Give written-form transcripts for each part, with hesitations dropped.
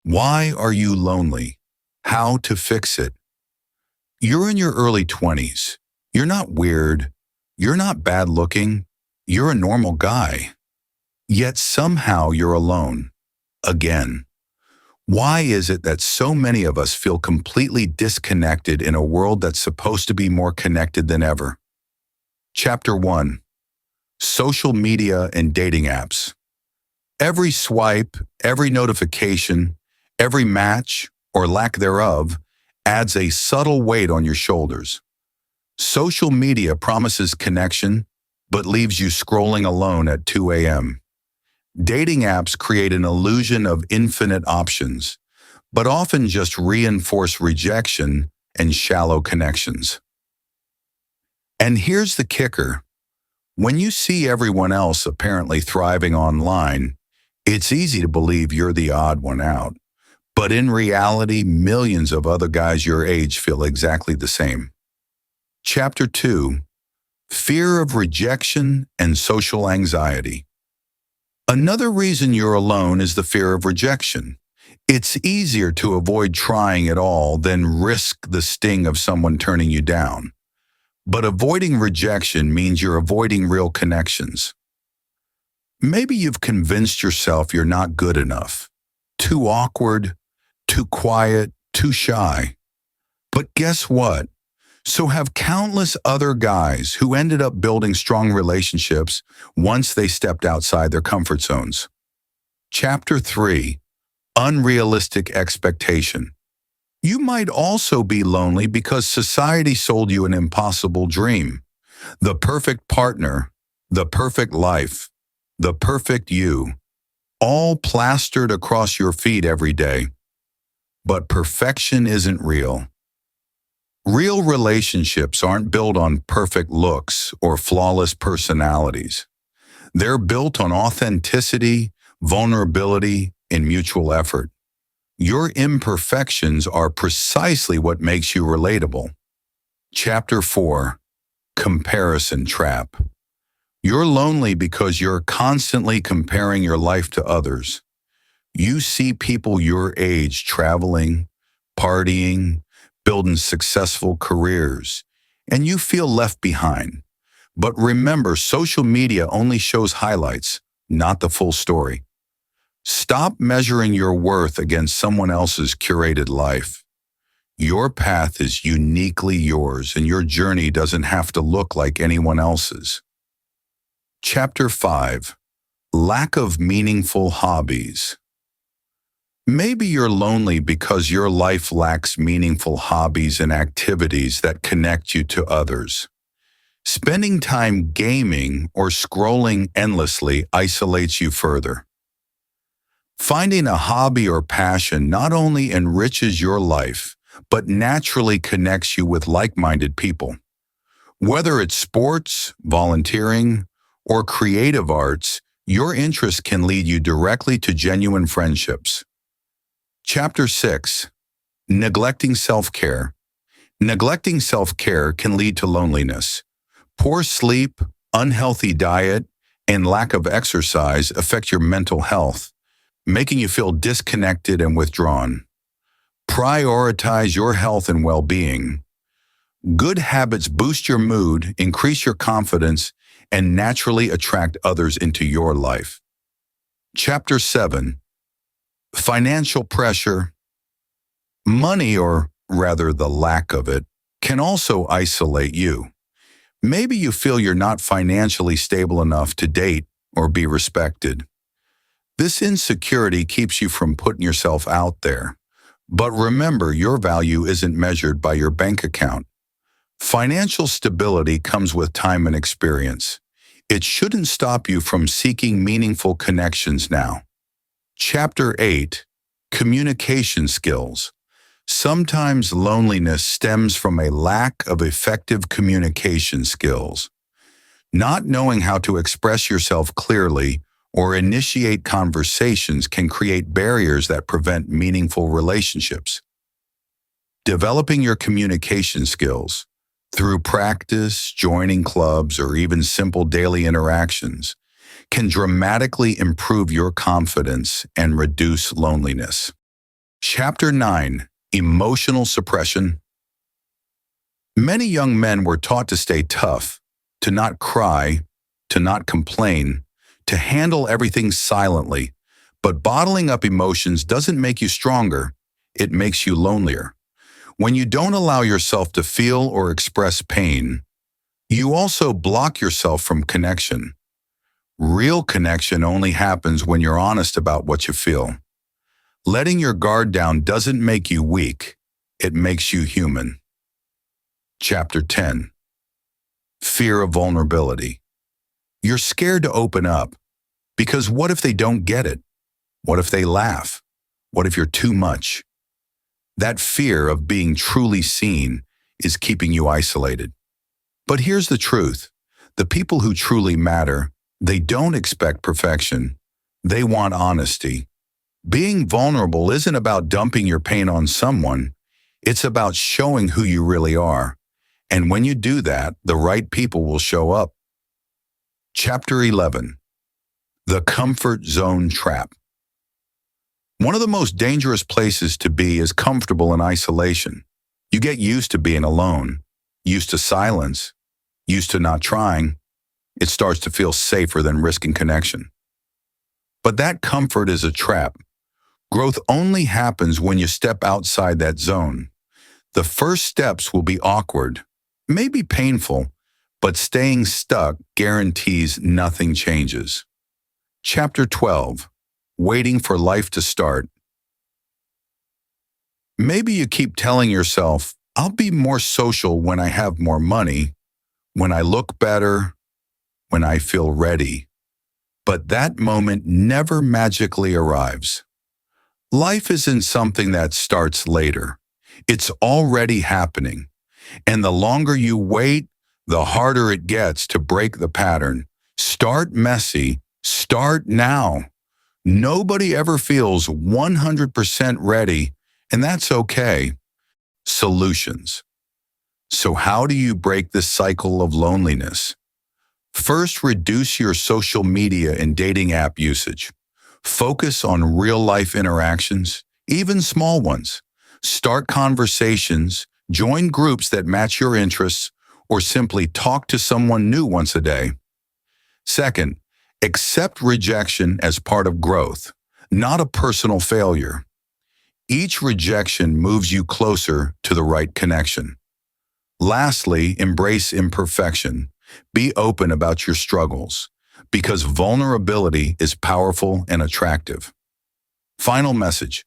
Why are you lonely? How to fix it? You're in your early 20s. You're not weird. You're not bad looking. You're a normal guy. Yet somehow you're alone. Again. Why is it that so many of us feel completely disconnected in a world that's supposed to be more connected than ever? Chapter 1. Social media and dating apps. Every swipe, every notification, every match, or lack thereof, adds a subtle weight on your shoulders. Social media promises connection, but leaves you scrolling alone at 2 a.m. Dating apps create an illusion of infinite options, but often just reinforce rejection and shallow connections. And here's the kicker. When you see everyone else apparently thriving online, it's easy to believe you're the odd one out. But in reality, millions of other guys your age feel exactly the same. Chapter 2. Fear of rejection and social anxiety. Another reason you're alone is the fear of rejection. It's easier to avoid trying at all than risk the sting of someone turning you down. But avoiding rejection means you're avoiding real connections. Maybe you've convinced yourself you're not good enough, too awkward, too quiet, too shy. But guess what? So have countless other guys who ended up building strong relationships once they stepped outside their comfort zones. Chapter 3. Unrealistic Expectation. You might also be lonely because society sold you an impossible dream. The perfect partner, the perfect life, the perfect you, all plastered across your feed every day. But perfection isn't real. Real relationships aren't built on perfect looks or flawless personalities. They're built on authenticity, vulnerability, and mutual effort. Your imperfections are precisely what makes you relatable. Chapter 4. Comparison Trap. You're lonely because you're constantly comparing your life to others. You see people your age traveling, partying, building successful careers, and you feel left behind. But remember, social media only shows highlights, not the full story. Stop measuring your worth against someone else's curated life. Your path is uniquely yours, and your journey doesn't have to look like anyone else's. Chapter 5. Lack of Meaningful Hobbies. Maybe you're lonely because your life lacks meaningful hobbies and activities that connect you to others. Spending time gaming or scrolling endlessly isolates you further. Finding a hobby or passion not only enriches your life, but naturally connects you with like-minded people. Whether it's sports, volunteering, or creative arts, your interests can lead you directly to genuine friendships. Chapter 6. Neglecting Self-Care. Neglecting self-care can lead to loneliness. Poor sleep, unhealthy diet, and lack of exercise affect your mental health, making you feel disconnected and withdrawn. Prioritize your health and well-being. Good habits boost your mood, increase your confidence, and naturally attract others into your life. Chapter 7. Financial pressure. Money, or rather the lack of it, can also isolate you. Maybe you feel you're not financially stable enough to date or be respected. This insecurity keeps you from putting yourself out there. But remember, your value isn't measured by your bank account. Financial stability comes with time and experience. It shouldn't stop you from seeking meaningful connections now. Chapter 8. Communication Skills. Sometimes loneliness stems from a lack of effective communication skills. Not knowing how to express yourself clearly or initiate conversations can create barriers that prevent meaningful relationships. Developing your communication skills through practice, joining clubs, or even simple daily interactions can dramatically improve your confidence and reduce loneliness. Chapter 9. Emotional Suppression. Many young men were taught to stay tough, to not cry, to not complain, to handle everything silently. But bottling up emotions doesn't make you stronger, it makes you lonelier. When you don't allow yourself to feel or express pain, you also block yourself from connection. Real connection only happens when you're honest about what you feel. Letting your guard down doesn't make you weak, it makes you human. Chapter 10. Fear of vulnerability. You're scared to open up, because what if they don't get it? What if they laugh? What if you're too much? That fear of being truly seen is keeping you isolated. But here's the truth. The people who truly matter, they don't expect perfection. They want honesty. Being vulnerable isn't about dumping your pain on someone. It's about showing who you really are. And when you do that, the right people will show up. Chapter 11. The Comfort Zone Trap. One of the most dangerous places to be is comfortable in isolation. You get used to being alone, used to silence, used to not trying. It starts to feel safer than risking connection. But that comfort is a trap. Growth only happens when you step outside that zone. The first steps will be awkward, maybe painful, but staying stuck guarantees nothing changes. Chapter 12. Waiting for life to start. Maybe you keep telling yourself, I'll be more social when I have more money, when I look better, when I feel ready. But that moment never magically arrives. Life isn't something that starts later. It's already happening. And the longer you wait, the harder it gets to break the pattern. Start messy. Start now. Nobody ever feels 100% ready, and that's okay. Solutions. So how do you break this cycle of loneliness? First, reduce your social media and dating app usage. Focus on real-life interactions, even small ones. Start conversations, join groups that match your interests, or simply talk to someone new once a day. Second, accept rejection as part of growth, not a personal failure. Each rejection moves you closer to the right connection. Lastly, embrace imperfection. Be open about your struggles, because vulnerability is powerful and attractive. Final message.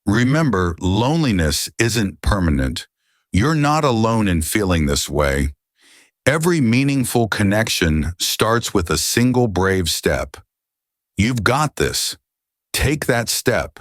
Remember, loneliness isn't permanent. You're not alone in feeling this way. Every meaningful connection starts with a single brave step. You've got this. Take that step.